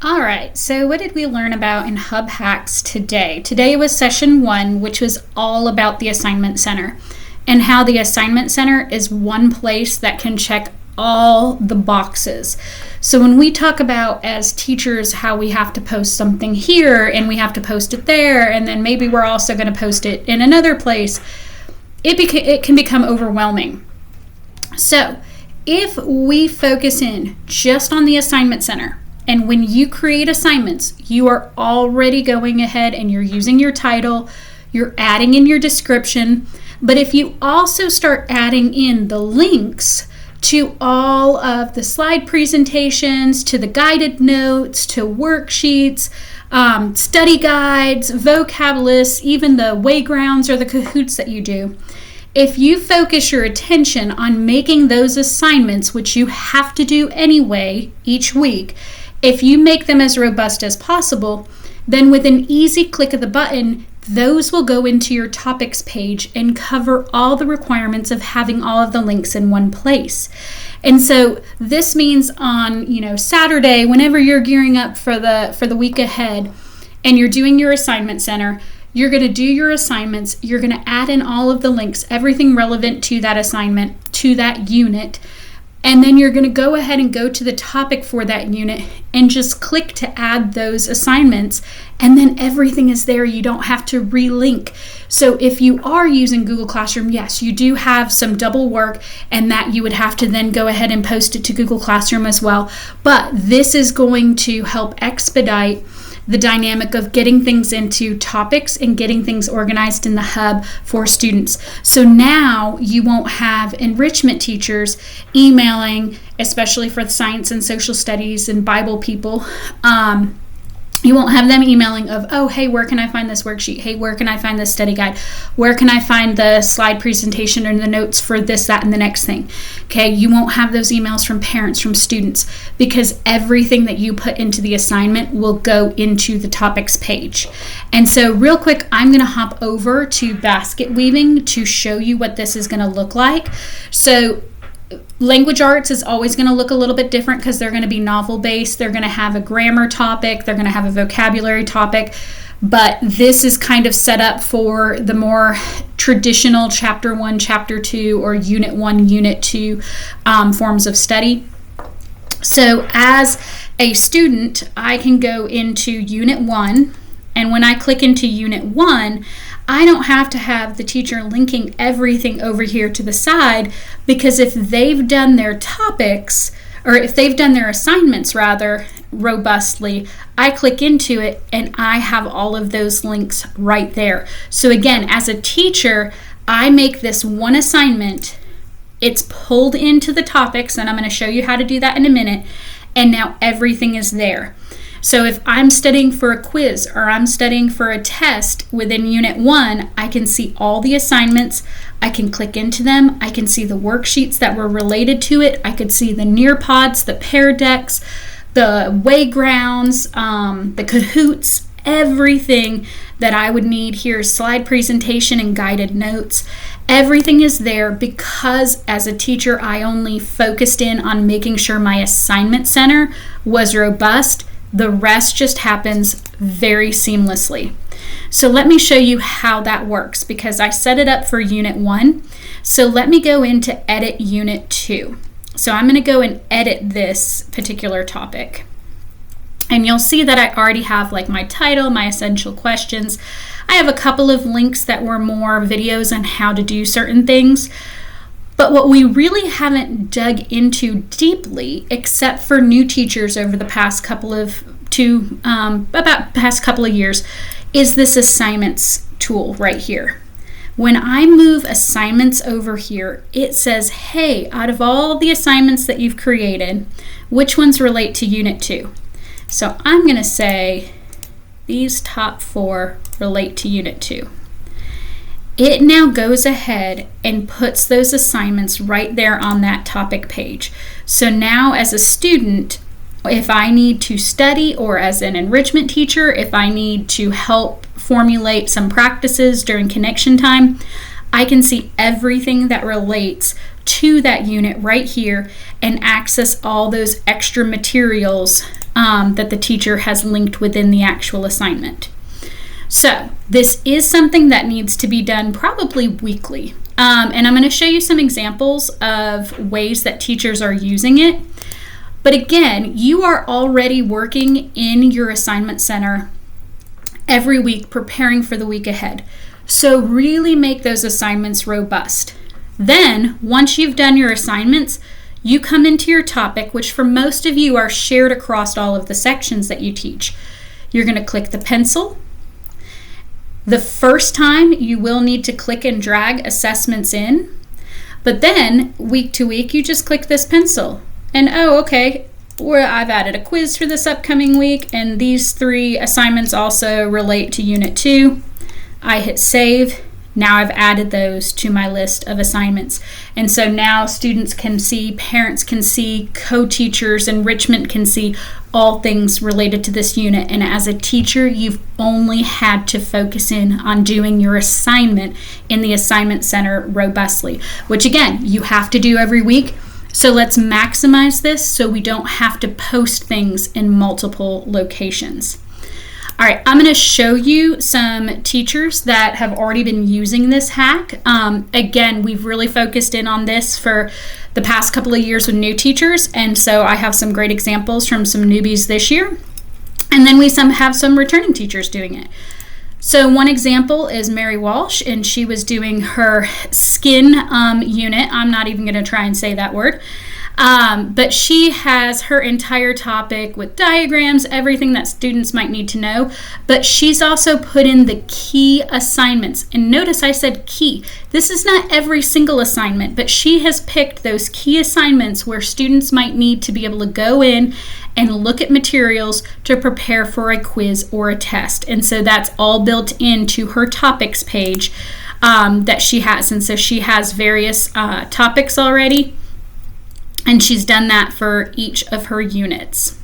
All right, so what did we learn about in Hub Hacks today? Today was session 1, which was all about the Assignment Center and how the Assignment Center is one place that can check all the boxes. So when we talk about as teachers how we have to post something here and we have to post it there and then maybe we're also going to post it in another place, it can become overwhelming. So if we focus in just on the Assignment Center, and when you create assignments, you are already going ahead and you're using your title, you're adding in your description. But if you also start adding in the links to all of the slide presentations, to the guided notes, to worksheets, study guides, vocab lists, even the Waygrounds or the Kahoots that you do, if you focus your attention on making those assignments, which you have to do anyway each week, if you make them as robust as possible, then with an easy click of the button, those will go into your topics page and cover all the requirements of having all of the links in one place. And so this means on, Saturday, whenever you're gearing up for the week ahead and you're doing your assignment center, you're going to do your assignments, you're going to add in all of the links, everything relevant to that assignment, to that unit. And then you're going to go ahead and go to the topic for that unit and just click to add those assignments. And then everything is there. You don't have to relink. So if you are using Google Classroom, yes, you do have some double work and that you would have to then go ahead and post it to Google Classroom as well. But this is going to help expedite the dynamic of getting things into topics and getting things organized in the hub for students. So now you won't have enrichment teachers emailing, especially for the science and social studies and Bible people. You won't have them emailing of, oh, hey, where can I find this worksheet? Hey, where can I find this study guide? Where can I find the slide presentation or the notes for this, that, and the next thing? Okay, you won't have those emails from parents, from students, because everything that you put into the assignment will go into the topics page. And so real quick, I'm going to hop over to basket weaving to show you what this is going to look like. So language arts is always going to look a little bit different because they're going to be novel based. They're going to have a grammar topic. They're going to have a vocabulary topic. But this is kind of set up for the more traditional chapter 1, chapter 2, or unit 1, unit 2 forms of study. So as a student, I can go into unit 1. And when I click into unit 1, I don't have to have the teacher linking everything over here to the side, because if they've done their topics, or if they've done their assignments rather robustly, I click into it and I have all of those links right there. So again, as a teacher, I make this one assignment, it's pulled into the topics, and I'm going to show you how to do that in a minute, and now everything is there. So if I'm studying for a quiz or I'm studying for a test within Unit 1, I can see all the assignments. I can click into them. I can see the worksheets that were related to it. I could see the Nearpods, the Pear Decks, the Waygrounds, the Kahoots, everything that I would need here, slide presentation and guided notes. Everything is there because as a teacher, I only focused in on making sure my assignment center was robust. The rest just happens very seamlessly. So let me show you how that works, because I set it up for Unit 1. So let me go into Edit Unit 2. So I'm going to go and edit this particular topic. And you'll see that I already have like my title, my essential questions. I have a couple of links that were more videos on how to do certain things. But what we really haven't dug into deeply, except for new teachers over the past couple of years, is this assignments tool right here. When I move assignments over here, it says, hey, out of all the assignments that you've created, which ones relate to Unit 2? So I'm going to say these top 4 relate to Unit 2. It now goes ahead and puts those assignments right there on that topic page. So now as a student, if I need to study, or as an enrichment teacher, if I need to help formulate some practices during connection time, I can see everything that relates to that unit right here and access all those extra materials that the teacher has linked within the actual assignment. So this is something that needs to be done probably weekly. And I'm going to show you some examples of ways that teachers are using it. But again, you are already working in your assignment center every week, preparing for the week ahead. So really make those assignments robust. Then, once you've done your assignments, you come into your topic, which for most of you are shared across all of the sections that you teach. You're going to click the pencil. The first time you will need to click and drag assessments in, but then week to week you just click this pencil and okay, I've added a quiz for this upcoming week and these 3 assignments also relate to Unit 2. I hit save. Now I've added those to my list of assignments. And so now students can see, parents can see, co-teachers, enrichment can see all things related to this unit. And as a teacher, you've only had to focus in on doing your assignment in the assignment center robustly, which again, you have to do every week. So let's maximize this so we don't have to post things in multiple locations. All right, I'm going to show you some teachers that have already been using this hack. Again, we've really focused in on this for the past couple of years with new teachers, and so I have some great examples from some newbies this year, and then we have some returning teachers doing it. So one example is Mary Walsh, and she was doing her skin unit. I'm not even going to try and say that word. But she has her entire topic with diagrams, everything that students might need to know. But she's also put in the key assignments. And notice I said key. This is not every single assignment, but she has picked those key assignments where students might need to be able to go in and look at materials to prepare for a quiz or a test. And so that's all built into her topics page that she has. And so she has various topics already. And she's done that for each of her units.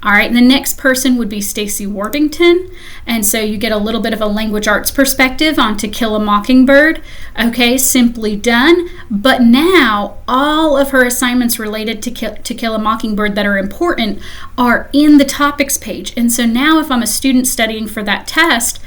All right, the next person would be Stacy Worthington. And so you get a little bit of a language arts perspective on To Kill a Mockingbird. Okay, simply done. But now all of her assignments related to Kill a Mockingbird that are important are in the topics page. And so now if I'm a student studying for that test,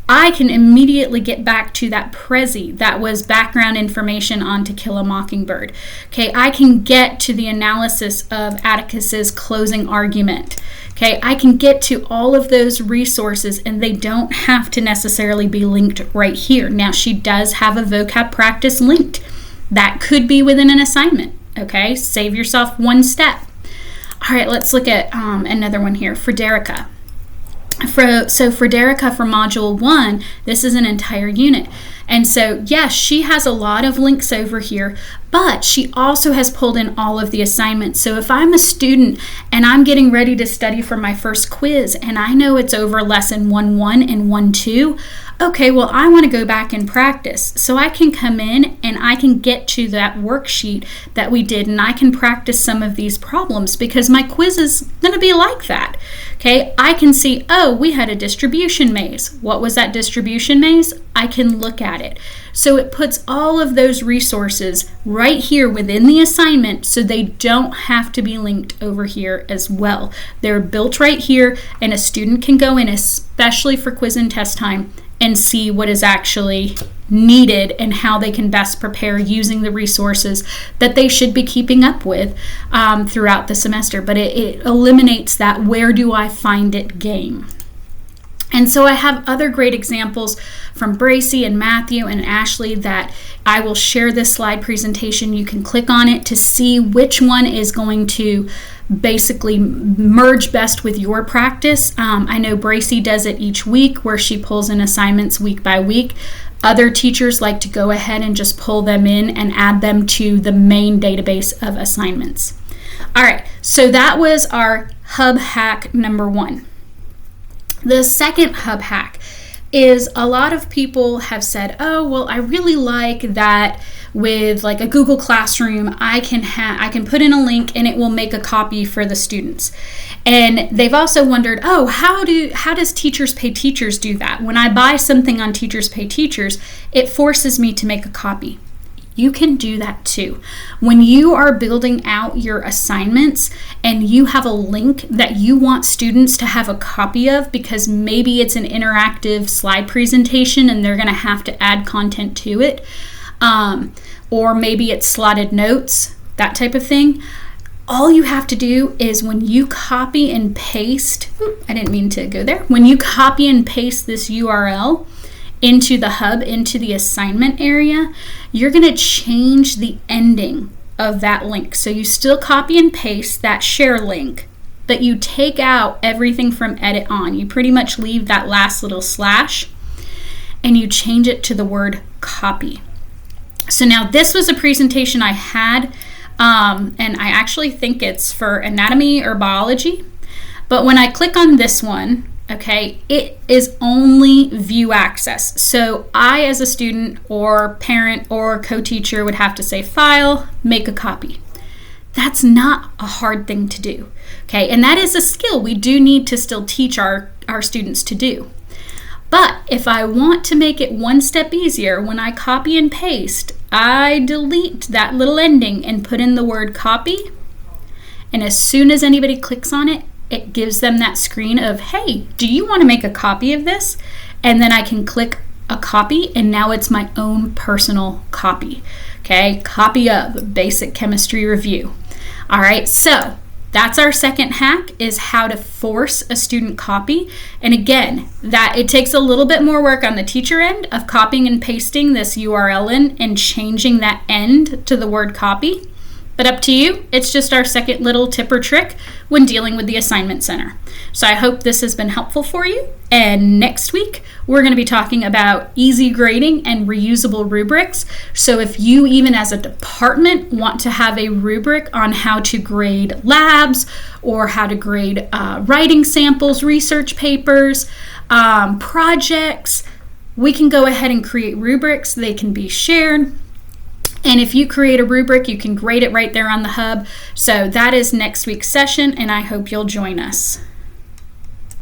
I can immediately get back to that Prezi that was background information on To Kill a Mockingbird. Okay, I can get to the analysis of Atticus's closing argument. Okay, I can get to all of those resources and they don't have to necessarily be linked right here. Now, she does have a vocab practice linked. That could be within an assignment. Okay, save yourself one step. All right, let's look at another one here, Frederica. So Frederica for Module 1, this is an entire unit. And so, yes, she has a lot of links over here, but she also has pulled in all of the assignments. So if I'm a student and I'm getting ready to study for my first quiz and I know it's over lesson 1.1 and 1.2, okay, well, I want to go back and practice. So I can come in and I can get to that worksheet that we did and I can practice some of these problems because my quiz is going to be like that. Okay, I can see, oh, we had a distribution maze. What was that distribution maze? I can look at it. So it puts all of those resources right here within the assignment so they don't have to be linked over here as well. They're built right here and a student can go in, especially for quiz and test time, and see what is actually needed and how they can best prepare using the resources that they should be keeping up with throughout the semester. But it eliminates that where do I find it game. And so I have other great examples from Bracy and Matthew and Ashley that I will share this slide presentation. You can click on it to see which one is going to basically merge best with your practice. I know Bracy does it each week where she pulls in assignments week by week. Other teachers like to go ahead and just pull them in and add them to the main database of assignments. All right, so that was our hub hack number 1. The second hub hack is a lot of people have said, oh, well, I really like that with like a Google Classroom, I can put in a link and it will make a copy for the students. And they've also wondered, oh, how does Teachers Pay Teachers do that? When I buy something on Teachers Pay Teachers, it forces me to make a copy. you can do that too. When you are building out your assignments and you have a link that you want students to have a copy of because maybe it's an interactive slide presentation and they're going to have to add content to it, or maybe it's slotted notes, that type of thing, all you have to do is when you copy and paste, when you copy and paste this URL into the hub, into the assignment area, you're going to change the ending of that link. So you still copy and paste that share link, but you take out everything from edit on. You pretty much leave that last little slash and you change it to the word copy. So now this was a presentation I had, and I actually think it's for anatomy or biology. But when I click on this one, okay, it is only view access. So I, as a student or parent or co-teacher, would have to say file, make a copy. That's not a hard thing to do, okay? And that is a skill we do need to still teach our students to do. But if I want to make it one step easier, when I copy and paste, I delete that little ending and put in the word copy. And as soon as anybody clicks on it, it gives them that screen of, hey, do you want to make a copy of this? And then I can click a copy, and now it's my own personal copy. Okay, copy of Basic Chemistry Review. All right, so that's our second hack, is how to force a student copy. And again, that it takes a little bit more work on the teacher end of copying and pasting this URL in and changing that end to the word copy. But up to you. It's just our second little tip or trick when dealing with the assignment center. So I hope this has been helpful for you. And next week, we're going to be talking about easy grading and reusable rubrics. So if you, even as a department, want to have a rubric on how to grade labs or how to grade writing samples, research papers, projects, we can go ahead and create rubrics. They can be shared. And if you create a rubric, you can grade it right there on the hub. So that is next week's session, and I hope you'll join us.